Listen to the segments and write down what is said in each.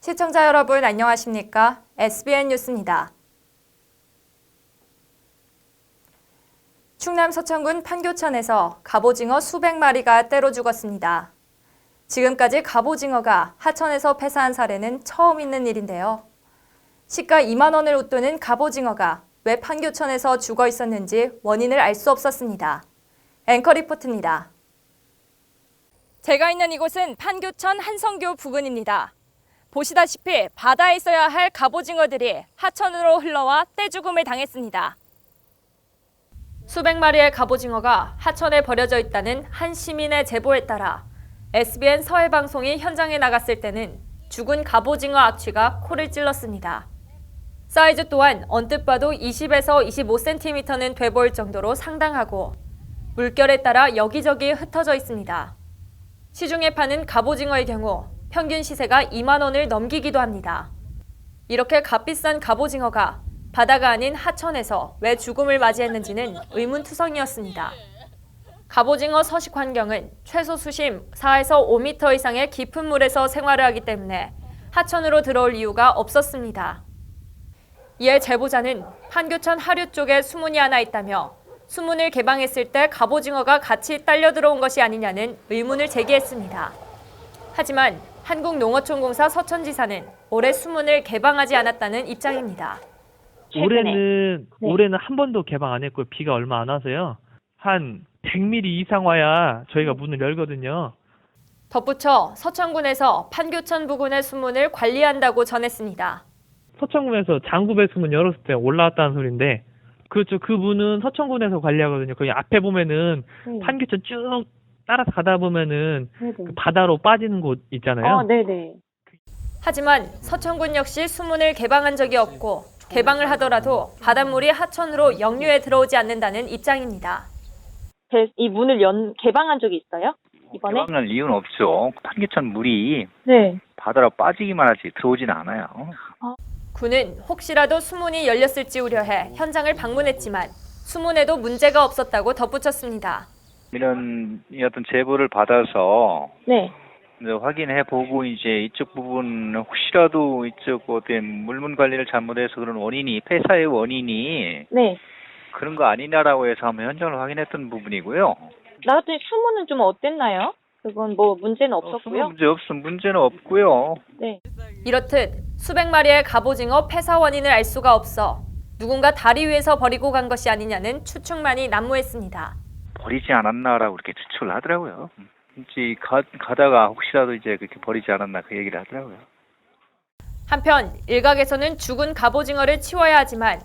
시청자 여러분 안녕하십니까? SBN 뉴스입니다. 충남 서천군 판교천에서 갑오징어 수백 마리가 떼로 죽었습니다. 지금까지 갑오징어가 하천에서 폐사한 사례는 처음 있는 일인데요. 시가 2만 원을 웃도는 갑오징어가 왜 판교천에서 죽어 있었는지 원인을 알 수 없었습니다. 앵커 리포트입니다. 제가 있는 이곳은 판교천 한성교 부근입니다. 보시다시피 바다에 있어야 할 갑오징어들이 하천으로 흘러와 떼죽음을 당했습니다. 수백 마리의 갑오징어가 하천에 버려져 있다는 한 시민의 제보에 따라 SBN 서해방송이 현장에 나갔을 때는 죽은 갑오징어 악취가 코를 찔렀습니다. 사이즈 또한 언뜻 봐도 20에서 25cm는 돼 보일 정도로 상당하고 물결에 따라 여기저기 흩어져 있습니다. 시중에 파는 갑오징어의 경우 평균 시세가 2만 원을 넘기기도 합니다. 이렇게 값비싼 갑오징어가 바다가 아닌 하천에서 왜 죽음을 맞이했는지는 의문투성이었습니다. 갑오징어 서식 환경은 최소 수심 4에서 5m 이상의 깊은 물에서 생활을 하기 때문에 하천으로 들어올 이유가 없었습니다. 이에 제보자는 판교천 하류 쪽에 수문이 하나 있다며 수문을 개방했을 때 갑오징어가 같이 딸려 들어온 것이 아니냐는 의문을 제기했습니다. 하지만 한국농어촌공사 서천지사는 올해 수문을 개방하지 않았다는 입장입니다. 올해는 한 번도 개방 안 했고 비가 얼마 안 와서요. 한 100mm 이상 와야 저희가 문을 열거든요. 덧붙여 서천군에서 판교천 부근의 수문을 관리한다고 전했습니다. 서천군에서 장구배 수문 열었을 때 올라왔다는 소리인데 그렇죠. 그 문은 서천군에서 관리하거든요. 거기 앞에 보면은 판교천 쭉 따라서 가다 보면은 그 바다로 빠지는 곳 있잖아요. 네네. 하지만 서천군 역시 수문을 개방한 적이 없고 개방을 하더라도 바닷물이 하천으로 역류해 들어오지 않는다는 입장입니다. 이 문을 개방한 적이 있어요? 이번에? 개방할 이유는 없죠. 판교천 물이 네. 바다로 빠지기만 하지 들어오지는 않아요. 군은 혹시라도 수문이 열렸을지 우려해 현장을 방문했지만 수문에도 문제가 없었다고 덧붙였습니다. 이런 어떤 제보를 받아서 네. 이제 확인해 보고 이제 이쪽 부분 혹시라도 이쪽 어떤 물문 관리를 잘못해서 그런 원인이 폐사의 원인이 네. 그런 거 아니냐라고 해서 한번 현장을 확인했던 부분이고요. 나갔더니 수문은 좀 어땠나요? 그건 뭐 문제는 없었고요. 문제는 없고요. 네. 이렇듯 수백 마리의 갑오징어 폐사 원인을 알 수가 없어 누군가 다리 위에서 버리고 간 것이 아니냐는 추측만이 난무했습니다. 버리지 않았나라고 이렇게 추측을 하더라고요. 이제 가다가 혹시라도 이제 그렇게 버리지 않았나 그 얘기를 하더라고요. 한편 일각에서는 죽은 갑오징어를 치워야 하지만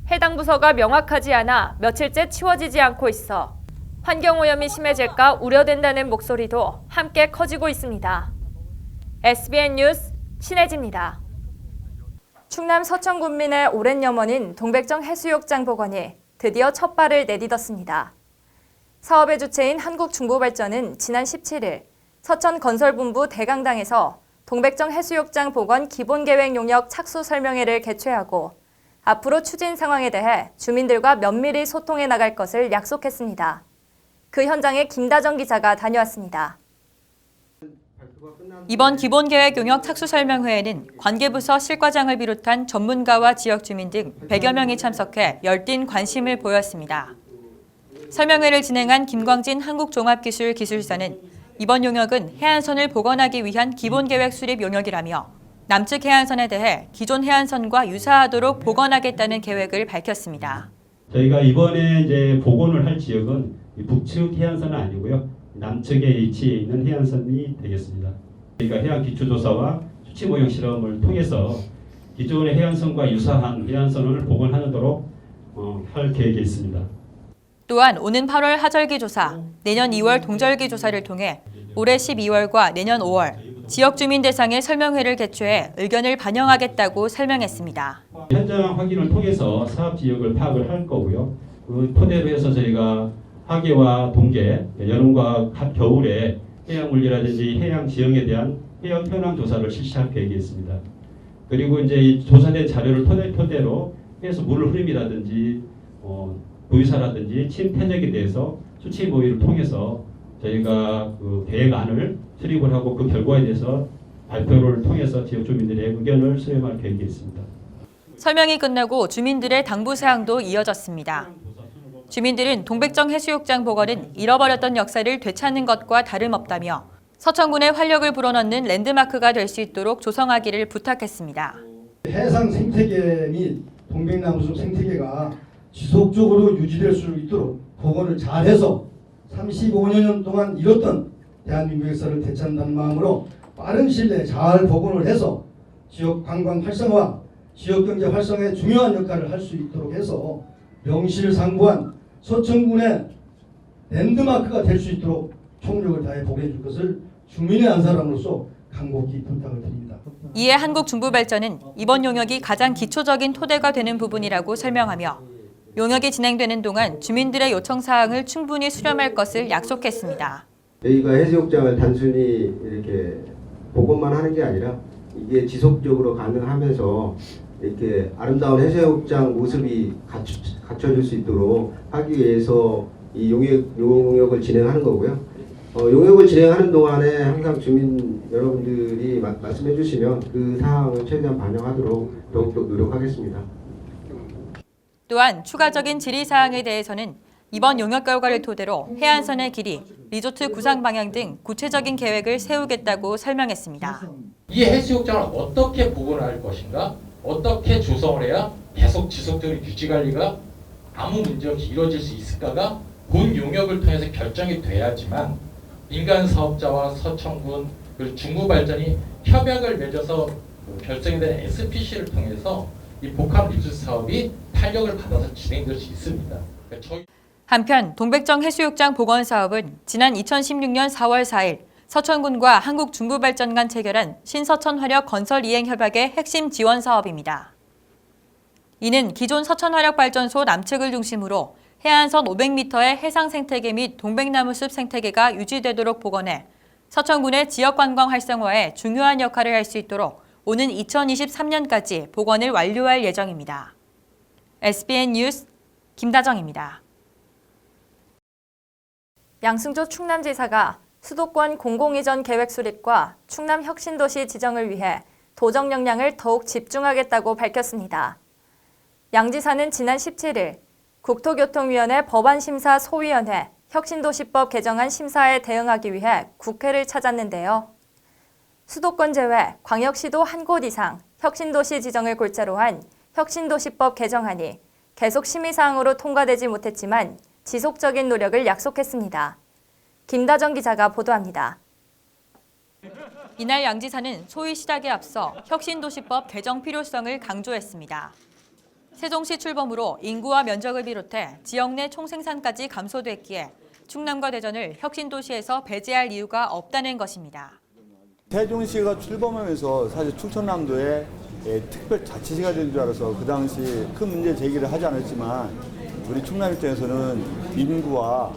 해당 부서가 명확하지 않아 며칠째 치워지지 않고 있어 환경오염이 심해질까 우려된다는 목소리도 함께 커지고 있습니다. SBN 뉴스 신혜지입니다. 충남 서천군민의 오랜 염원인 동백정 해수욕장 복원이 드디어 첫 발을 내딛었습니다. 사업의 주체인 한국중부발전은 지난 17일 서천건설본부 대강당에서 동백정 해수욕장 복원 기본계획 용역 착수 설명회를 개최하고 앞으로 추진 상황에 대해 주민들과 면밀히 소통해 나갈 것을 약속했습니다. 그 현장에 김다정 기자가 다녀왔습니다. 이번 기본계획 용역 착수 설명회에는 관계부서 실과장을 비롯한 전문가와 지역 주민 등 100여 명이 참석해 열띤 관심을 보였습니다. 설명회를 진행한 김광진 한국종합기술기술사는 이번 용역은 해안선을 복원하기 위한 기본계획 수립 용역이라며 남측 해안선에 대해 기존 해안선과 유사하도록 복원하겠다는 계획을 밝혔습니다. 저희가 이번에 이제 복원을 할 지역은 북측 해안선은 아니고요. 남측에 위치해 있는 해안선이 되겠습니다. 저희가 해안 기초조사와 수치 모형 실험을 통해서 기존의 해안선과 유사한 해안선을 복원하도록 할 계획이 있습니다. 또한 오는 8월 하절기 조사, 내년 2월 동절기 조사를 통해 올해 12월과 내년 5월 지역 주민 대상의 설명회를 개최해 의견을 반영하겠다고 설명했습니다. 현장 확인을 통해서 사업 지역을 파악을 할 거고요. 그 토대로 해서 저희가 하계와 동계, 여름과 겨울에 해양 물리라든지 해양 지형에 대한 해역 현황 조사를 실시할 계획이 있습니다. 그리고 이제 이 조사된 자료를 토대로 해서 물 흐름이라든지 보유사라든지 침태적에 대해서 수치 모의를 통해서 저희가 그 계획안을 수립을 하고 그 결과에 대해서 발표를 통해서 지역 주민들의 의견을 수렴할 계획이 있습니다. 설명이 끝나고 주민들의 당부 사항도 이어졌습니다. 주민들은 동백정 해수욕장 복원은 잃어버렸던 역사를 되찾는 것과 다름없다며 서천군의 활력을 불어넣는 랜드마크가 될 수 있도록 조성하기를 부탁했습니다. 해상 생태계 및 동백나무숲 생태계가 지속적으로 유지될 수 있도록 복원을 잘해서 35년 동안 잃었던 대한민국 역사를 되찾는다는 마음으로 빠른 시일 내에 잘 복원을 해서 지역 관광 활성화, 지역 경제 활성화에 중요한 역할을 할 수 있도록 해서 명실상부한 서천군의 랜드마크가 될 수 있도록 총력을 다해 복원해 줄 것을 주민의 한 사람으로서 간곡히 부탁을 드립니다. 이에 한국중부발전은 이번 용역이 가장 기초적인 토대가 되는 부분이라고 설명하며 용역이 진행되는 동안 주민들의 요청 사항을 충분히 수렴할 것을 약속했습니다. 저희가 해수욕장을 단순히 이렇게 복원만 하는 게 아니라 이게 지속적으로 가능하면서 이렇게 아름다운 해수욕장 모습이 갖춰질 수 있도록 하기 위해서 이 용역을 진행하는 거고요. 용역을 진행하는 동안에 항상 주민 여러분들이 말씀해 주시면 그 사항을 최대한 반영하도록 더욱더 노력하겠습니다. 또한 추가적인 질의사항에 대해서는 이번 용역 결과를 토대로 해안선의 길이, 리조트 구상 방향 등 구체적인 계획을 세우겠다고 설명했습니다. 이 해수욕장을 어떻게 복원할 것인가, 어떻게 조성을 해야 계속 지속적으로 유지관리가 아무 문제 없이 이루어질 수 있을까가 본 용역을 통해서 결정이 돼야지만 민간 사업자와 서천군 그리고 중부발전이 협약을 맺어서 결정이 된 SPC를 통해서 이 복합 리조트 사업이 탄력을 받아서 진행될 수 있습니다. 한편 동백정 해수욕장 복원 사업은 지난 2016년 4월 4일 서천군과 한국중부발전 간 체결한 신서천화력 건설 이행 협약의 핵심 지원 사업입니다. 이는 기존 서천화력발전소 남측을 중심으로 해안선 500m의 해상 생태계 및 동백나무숲 생태계가 유지되도록 복원해 서천군의 지역관광 활성화에 중요한 역할을 할 수 있도록 오는 2023년까지 복원을 완료할 예정입니다. SBN 뉴스 김다정입니다. 양승조 충남지사가 수도권 공공이전 계획 수립과 충남 혁신도시 지정을 위해 도정 역량을 더욱 집중하겠다고 밝혔습니다. 양 지사는 지난 17일 국토교통위원회 법안심사 소위원회 혁신도시법 개정안 심사에 대응하기 위해 국회를 찾았는데요. 수도권 제외 광역시도 한 곳 이상 혁신도시 지정을 골자로 한 혁신도시법 개정안이 계속 심의사항으로 통과되지 못했지만 지속적인 노력을 약속했습니다. 김다정 기자가 보도합니다. 이날 양 지사는 소위 시작에 앞서 혁신도시법 개정 필요성을 강조했습니다. 세종시 출범으로 인구와 면적을 비롯해 지역 내 총생산까지 감소됐기에 충남과 대전을 혁신도시에서 배제할 이유가 없다는 것입니다. 세종시가 출범하면서 사실 충청남도에 특별자치시가 된 줄 알아서 그 당시 큰 문제 제기를 하지 않았지만 우리 충남 입장에서는 인구와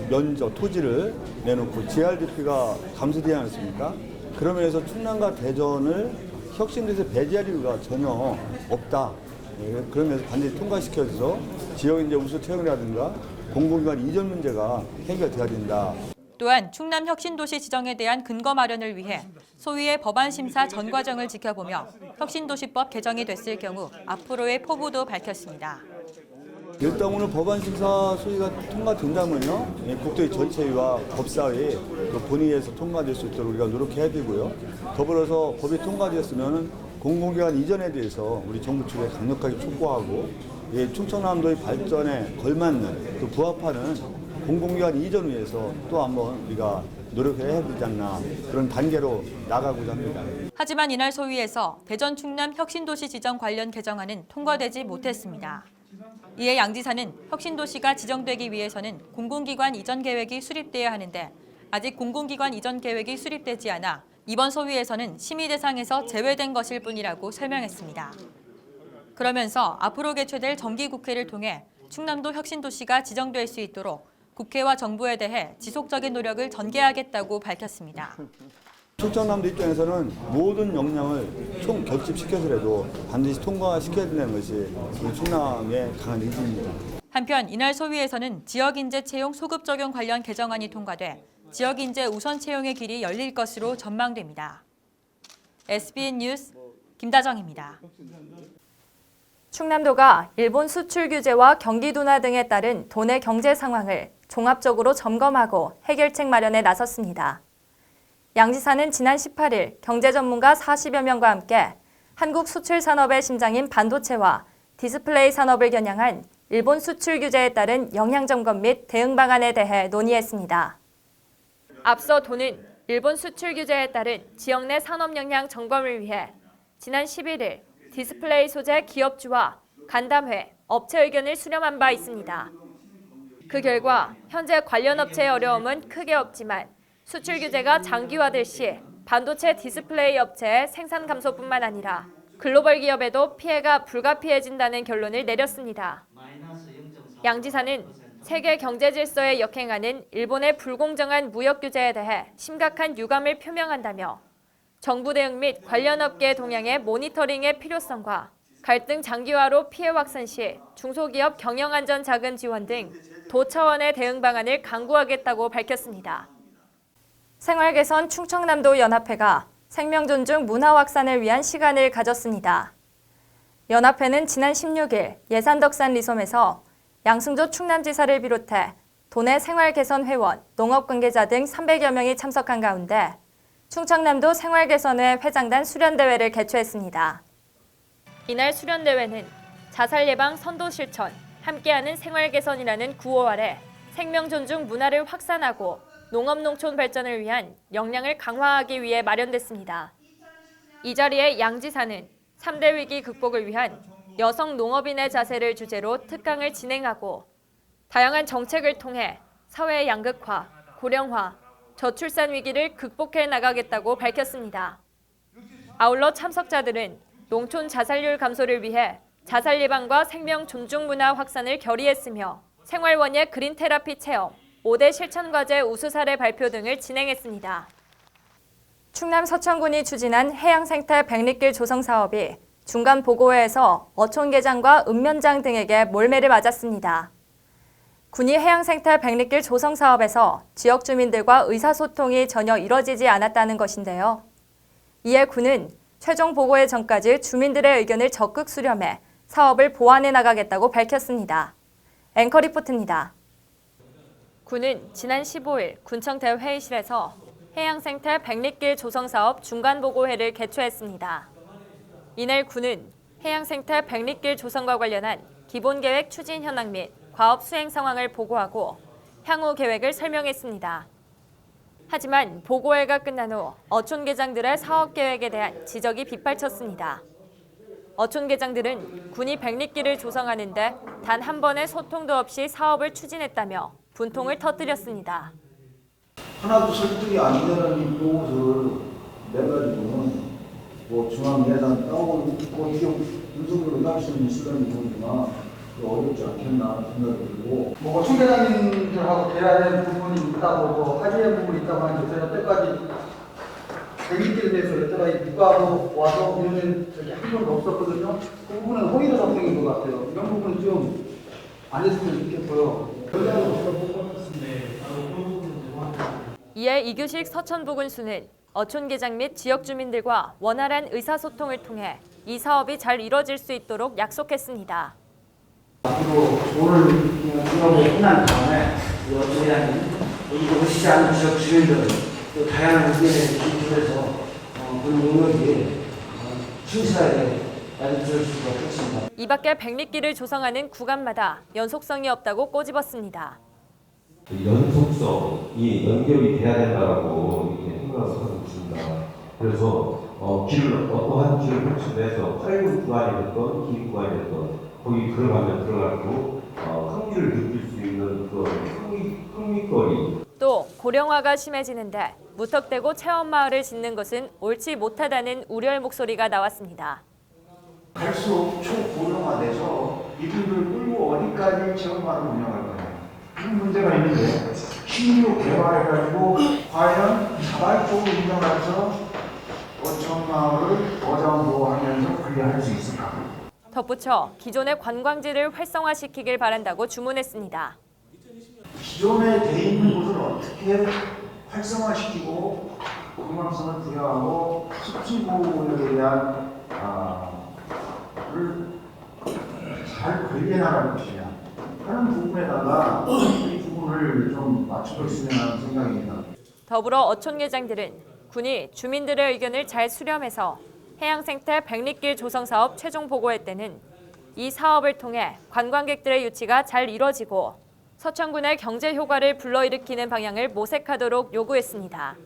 면적, 토지를 내놓고 GRDP가 감소되지 않았습니까? 그러면서 충남과 대전을 혁신도시에서 배제할 이유가 전혀 없다. 그러면서 반드시 통과시켜서 지역 이제 우수 채용이라든가 공공기관 이전 문제가 해결돼야 된다. 또한 충남 혁신도시 지정에 대한 근거 마련을 위해 소위의 법안 심사 전 과정을 지켜보며 혁신도시법 개정이 됐을 경우 앞으로의 포부도 밝혔습니다. 일단 오늘 법안 심사 소위가 통과된다면요, 국토의 전체위와 법사위 또 본회의에서 통과될 수 있도록 우리가 노력해야 되고요. 더불어서 법이 통과되었으면 공공기관 이전에 대해서 우리 정부 측에 강력하게 촉구하고 충청남도의 발전에 걸맞는 또 부합하는 공공기관 이전을 위해서 또 한번 우리가 노력해야 되지 않나 그런 단계로 나가고자 합니다. 하지만 이날 소위에서 대전 충남 혁신도시 지정 관련 개정안은 통과되지 못했습니다. 이에 양 지사는 혁신도시가 지정되기 위해서는 공공기관 이전 계획이 수립돼야 하는데 아직 공공기관 이전 계획이 수립되지 않아 이번 소위에서는 심의 대상에서 제외된 것일 뿐이라고 설명했습니다. 그러면서 앞으로 개최될 정기국회를 통해 충남도 혁신도시가 지정될 수 있도록 국회와 정부에 대해 지속적인 노력을 전개하겠다고 밝혔습니다. 충청남도 입장에서는 모든 역량을 총 결집시켜서라도 반드시 통과시켜야 된다는 것이 우리 충남의 강한 의지입니다. 한편 이날 소위에서는 지역인재 채용 소급 적용 관련 개정안이 통과돼 지역인재 우선 채용의 길이 열릴 것으로 전망됩니다. SBN 뉴스 김다정입니다. 충남도가 일본 수출 규제와 경기 둔화 등에 따른 도내 경제 상황을 종합적으로 점검하고 해결책 마련에 나섰습니다. 양 지사는 지난 18일 경제 전문가 40여 명과 함께 한국 수출 산업의 심장인 반도체와 디스플레이 산업을 겨냥한 일본 수출 규제에 따른 영향 점검 및 대응 방안에 대해 논의했습니다. 앞서 도는 일본 수출 규제에 따른 지역 내 산업 영향 점검을 위해 지난 11일 디스플레이 소재 기업주와 간담회, 업체 의견을 수렴한 바 있습니다. 그 결과 현재 관련 업체의 어려움은 크게 없지만 수출 규제가 장기화될 시 반도체 디스플레이 업체의 생산 감소뿐만 아니라 글로벌 기업에도 피해가 불가피해진다는 결론을 내렸습니다. 양 지사는 세계 경제 질서에 역행하는 일본의 불공정한 무역 규제에 대해 심각한 유감을 표명한다며 정부 대응 및 관련 업계 동향의 모니터링의 필요성과 갈등 장기화로 피해 확산 시 중소기업 경영안전 자금 지원 등 도 차원의 대응 방안을 강구하겠다고 밝혔습니다. 생활개선 충청남도 연합회가 생명 존중 문화 확산을 위한 시간을 가졌습니다. 연합회는 지난 16일 예산덕산 리솜에서 양승조 충남지사를 비롯해 도내 생활개선 회원, 농업 관계자 등 300여 명이 참석한 가운데 충청남도 생활개선회 회장단 수련대회를 개최했습니다. 이날 수련대회는 자살 예방 선도 실천, 함께하는 생활개선이라는 구호 아래 생명 존중 문화를 확산하고 농업 농촌 발전을 위한 역량을 강화하기 위해 마련됐습니다. 이 자리에 양 지사는 3대 위기 극복을 위한 여성 농업인의 자세를 주제로 특강을 진행하고 다양한 정책을 통해 사회 양극화, 고령화, 저출산 위기를 극복해 나가겠다고 밝혔습니다. 아울러 참석자들은 농촌 자살률 감소를 위해 자살 예방과 생명 존중 문화 확산을 결의했으며 생활원예 그린 테라피 체험, 5대 실천 과제 우수 사례 발표 등을 진행했습니다. 충남 서천군이 추진한 해양생태 백리길 조성 사업이 중간 보고회에서 어촌계장과 읍면장 등에게 몰매를 맞았습니다. 군이 해양생태 백리길 조성 사업에서 지역 주민들과 의사소통이 전혀 이뤄지지 않았다는 것인데요. 이에 군은 최종 보고회 전까지 주민들의 의견을 적극 수렴해 사업을 보완해 나가겠다고 밝혔습니다. 앵커 리포트입니다. 군은 지난 15일 군청대 회의실에서 해양생태 백리길 조성사업 중간보고회를 개최했습니다. 이날 군은 해양생태 백리길 조성과 관련한 기본계획 추진 현황 및 과업 수행 상황을 보고하고 향후 계획을 설명했습니다. 하지만 보고회가 끝난 후 어촌계장들의 사업 계획에 대한 지적이 빗발쳤습니다. 어촌계장들은 군이 백리길을 조성하는데 단 한 번의 소통도 없이 사업을 추진했다며 분통을 터뜨렸습니다. 하나도 설득이 안 되는 이 보고서를 내가지고는 뭐 중앙 예산 따고 이게 분석으로 할 수는 있으려는 부분이나 어렵지 않겠나 생각이 들고 뭐 어촌계장님들하고 대화된 부분이 있다고 뭐 하지의 부분이 있다고 하는데 제가 여태까지 백리길에 대해서 여태까지 누가 와서 우리는 저기 한 번도 없었거든요. 그 부분은 허위로 작성인 것 같아요. 이런 부분은 좀 안 했으면 좋겠고요. 이에 이규식 서천부군수는 어촌계장 및 지역 주민들과 원활한 의사소통을 통해 이 사업이 잘 이뤄질 수 있도록 약속했습니다. 앞으로 오늘 중앙에 끝난 다음에 어쩌면 여기 오시지 않은 지역 주민들 또 다양한 의견에 기초해서 그 용역이 충실하게 알려줄 수가 있습니다. 이 밖에 백리길을 조성하는 구간마다 연속성이 없다고 꼬집었습니다. 연속성이 연결이 돼야 된다고 이렇게 생각을 하고 있습니다. 그래서 길을 어떠한 길을 확충해서 짧은 구간이었던 긴 구간이었던 거기 들어가면 들어갈수록 흥미를 느낄 수 있는 그런 흥미거리. 또 고령화가 심해지는데 무턱대고 체험마을을 짓는 것은 옳지 못하다는 우려의 목소리가 나왔습니다. 갈수록 초고령화돼서 이분들 끌고 어디까지 체험마을을 운영할 거냐. 큰 문제가 있는데 신규 개발해가지고 과연 자발적으로 운영해서 어촌마을을 보장보호하면서 관리할 수 있을까? 덧붙여 기존의 관광지를 활성화시키길 바란다고 주문했습니다. 기존에 돼 있는 곳을 어떻게 활성화시키고 그 방향성을 부여하고 습지 보호에 대한 잘 관리해 나갈 것이냐 하는 부분에다가 이 부분을 좀 맞춰줬으면 하는 생각입니다. 더불어 어촌계장들은 군이 주민들의 의견을 잘 수렴해서 해양생태 백리길 조성 사업 최종 보고회 때는 이 사업을 통해 관광객들의 유치가 잘 이뤄지고 서천군의 경제 효과를 불러일으키는 방향을 모색하도록 요구했습니다.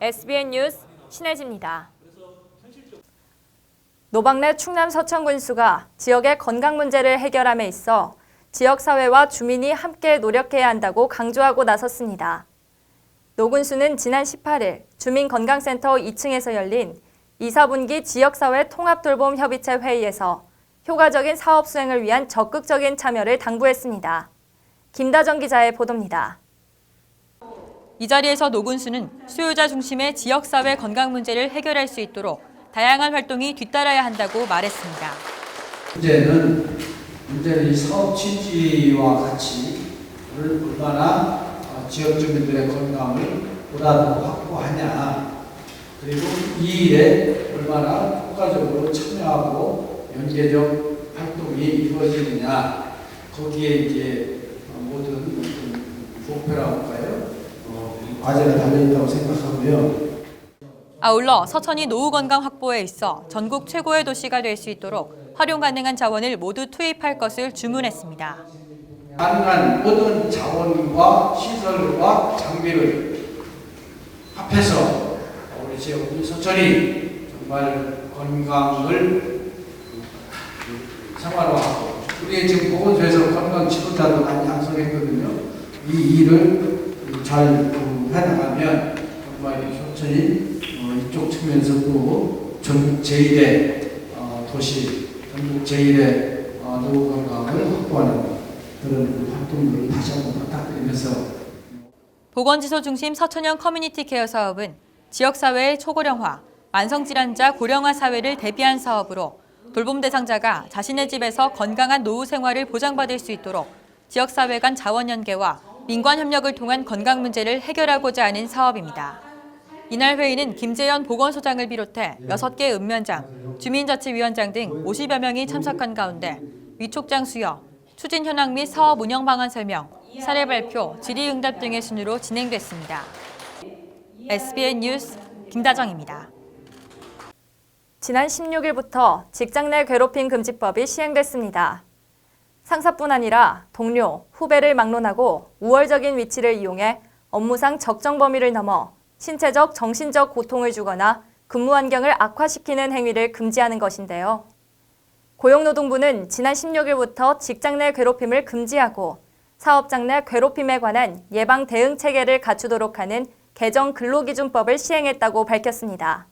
SBN 뉴스 신혜지입니다. 노박래 충남 서천군수가 지역의 건강 문제를 해결함에 있어 지역사회와 주민이 함께 노력해야 한다고 강조하고 나섰습니다. 노 군수는 지난 18일 주민건강센터 2층에서 열린 2, 4분기 지역사회 통합돌봄 협의체 회의에서 효과적인 사업 수행을 위한 적극적인 참여를 당부했습니다. 김다정 기자의 보도입니다. 이 자리에서 노 군수는 수요자 중심의 지역사회 건강 문제를 해결할 수 있도록 다양한 활동이 뒤따라야 한다고 말했습니다. 문제는 이 사업 취지와 같이 얼마나 지역 주민들의 건강을 보다 더 확보하냐, 그리고 이 일에 얼마나 효과적으로 참여하고 연계적 활동이 이루어지느냐, 거기에 이제 모든 목표라고 할까요? 과제가 달려있다고 생각하고요. 아울러 서천이 노후 건강 확보에 있어 전국 최고의 도시가 될 수 있도록 활용 가능한 자원을 모두 투입할 것을 주문했습니다. 가능한 모든 자원과 시설과 장비를 합해서 우리 지역 서천이 정말 건강을 생활화하고, 우리 지금 보건소에서 건강 지도자도 많이 양성했거든요. 이 일을 잘 해나가면 정말 이 서천이 이쪽 측면에서도 전국 제1의 도시, 전국 제1의 노후 건강을 확보하는 그런 활동들을 다시 한번 부탁드리면서, 보건지소 중심 서천형 커뮤니티 케어 사업은 지역사회의 초고령화, 만성질환자 고령화 사회를 대비한 사업으로 돌봄 대상자가 자신의 집에서 건강한 노후 생활을 보장받을 수 있도록 지역사회 간 자원 연계와 민관 협력을 통한 건강 문제를 해결하고자 하는 사업입니다. 이날 회의는 김재현 보건소장을 비롯해 6개 읍면장, 주민자치위원장 등 50여 명이 참석한 가운데 위촉장 수여, 추진 현황 및 사업 운영 방안 설명, 사례 발표, 질의응답 등의 순으로 진행됐습니다. SBN 뉴스 김다정입니다. 지난 16일부터 직장 내 괴롭힘 금지법이 시행됐습니다. 상사뿐 아니라 동료, 후배를 막론하고 우월적인 위치를 이용해 업무상 적정 범위를 넘어 신체적, 정신적 고통을 주거나 근무 환경을 악화시키는 행위를 금지하는 것인데요. 고용노동부는 지난 16일부터 직장 내 괴롭힘을 금지하고 사업장 내 괴롭힘에 관한 예방 대응 체계를 갖추도록 하는 개정 근로기준법을 시행했다고 밝혔습니다.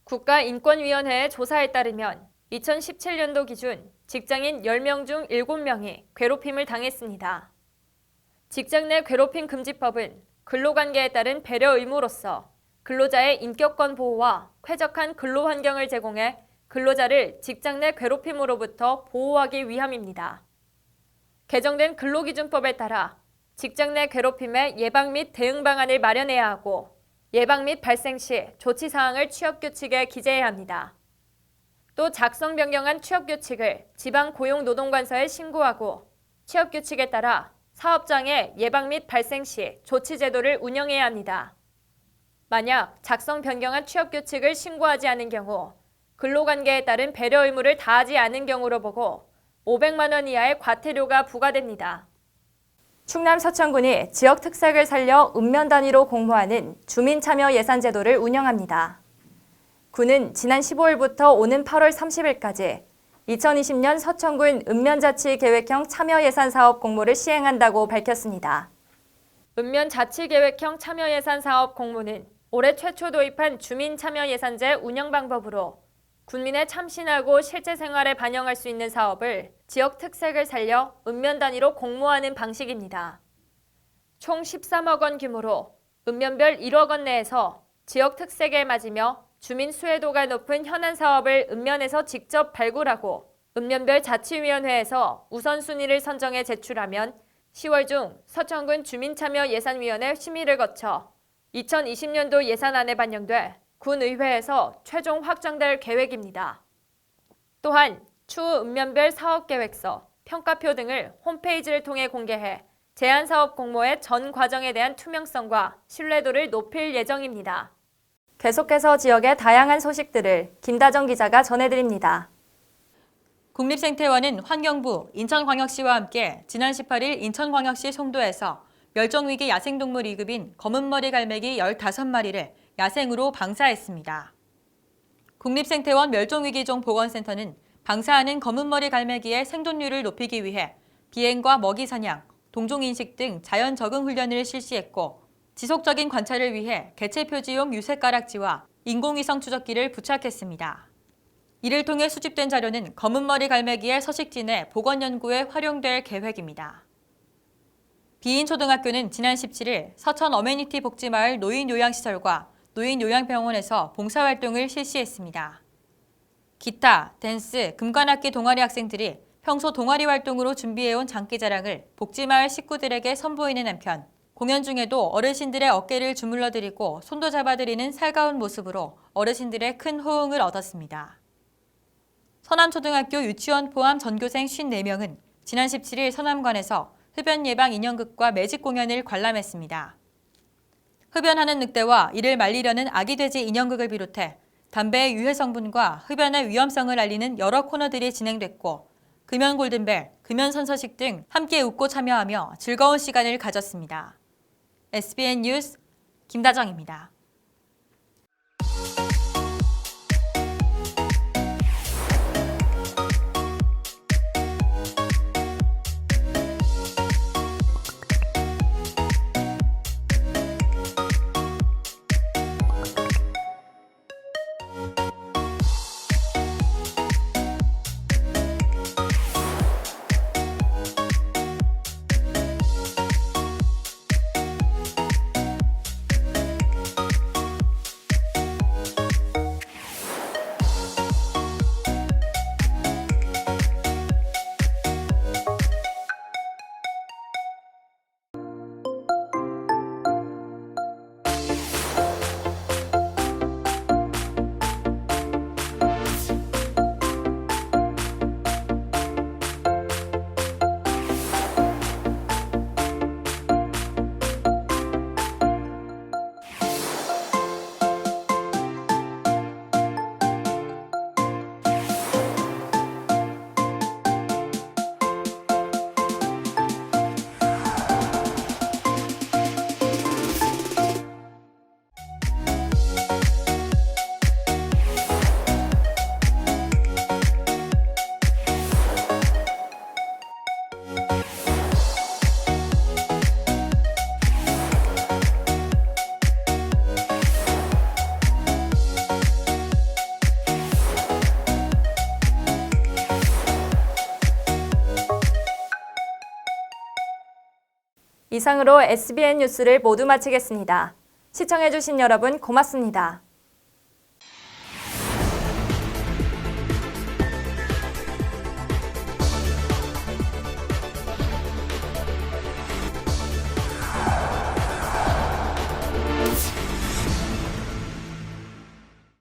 국가인권위원회의 조사에 따르면 2017년도 기준 직장인 10명 중 7명이 괴롭힘을 당했습니다. 직장 내 괴롭힘 금지법은 근로관계에 따른 배려 의무로서 근로자의 인격권 보호와 쾌적한 근로 환경을 제공해 근로자를 직장 내 괴롭힘으로부터 보호하기 위함입니다. 개정된 근로기준법에 따라 직장 내 괴롭힘의 예방 및 대응 방안을 마련해야 하고 예방 및 발생 시 조치 사항을 취업규칙에 기재해야 합니다. 또 작성 변경한 취업규칙을 지방고용노동관서에 신고하고 취업규칙에 따라 사업장의 예방 및 발생 시 조치 제도를 운영해야 합니다. 만약 작성 변경한 취업규칙을 신고하지 않은 경우 근로관계에 따른 배려 의무를 다하지 않은 경우로 보고 500만 원 이하의 과태료가 부과됩니다. 충남 서천군이 지역 특색을 살려 읍면 단위로 공모하는 주민참여 예산제도를 운영합니다. 군은 지난 15일부터 오는 8월 30일까지 2020년 서천군 읍면자치계획형 참여예산사업 공모를 시행한다고 밝혔습니다. 읍면자치계획형 참여예산사업 공모는 올해 최초 도입한 주민참여예산제 운영 방법으로 군민의 참신하고 실제 생활에 반영할 수 있는 사업을 지역 특색을 살려 읍면 단위로 공모하는 방식입니다. 총 13억 원 규모로 읍면별 1억 원 내에서 지역 특색에 맞으며 주민 수혜도가 높은 현안 사업을 읍면에서 직접 발굴하고 읍면별 자치위원회에서 우선순위를 선정해 제출하면 10월 중 서천군 주민참여예산위원회 심의를 거쳐 2020년도 예산안에 반영돼 군의회에서 최종 확정될 계획입니다. 또한 추후 읍면별 사업계획서, 평가표 등을 홈페이지를 통해 공개해 제안사업 공모의 전 과정에 대한 투명성과 신뢰도를 높일 예정입니다. 계속해서 지역의 다양한 소식들을 김다정 기자가 전해드립니다. 국립생태원은 환경부, 인천광역시와 함께 지난 18일 인천광역시 송도에서 멸종위기 야생동물 2급인 검은머리 갈매기 15마리를 야생으로 방사했습니다. 국립생태원 멸종위기종 보건센터는 방사하는 검은머리 갈매기의 생존율을 높이기 위해 비행과 먹이 사냥, 동종인식 등 자연 적응 훈련을 실시했고 지속적인 관찰을 위해 개체 표지용 유색가락지와 인공위성 추적기를 부착했습니다. 이를 통해 수집된 자료는 검은머리 갈매기의 서식지 내 보건 연구에 활용될 계획입니다. 비인초등학교는 지난 17일 서천 어메니티 복지마을 노인요양시설과 노인요양병원에서 봉사활동을 실시했습니다. 기타, 댄스, 금관악기 동아리 학생들이 평소 동아리 활동으로 준비해온 장기자랑을 복지마을 식구들에게 선보이는 한편 공연 중에도 어르신들의 어깨를 주물러드리고 손도 잡아드리는 살가운 모습으로 어르신들의 큰 호응을 얻었습니다. 서남초등학교 유치원 포함 전교생 54명은 지난 17일 서남관에서 흡연 예방 인형극과 매직 공연을 관람했습니다. 흡연하는 늑대와 이를 말리려는 아기 돼지 인형극을 비롯해 담배의 유해 성분과 흡연의 위험성을 알리는 여러 코너들이 진행됐고 금연 골든벨, 금연 선서식 등 함께 웃고 참여하며 즐거운 시간을 가졌습니다. SBN 뉴스 김다정입니다. 이상으로 SBN 뉴스를 모두 마치겠습니다. 시청해주신 여러분 고맙습니다.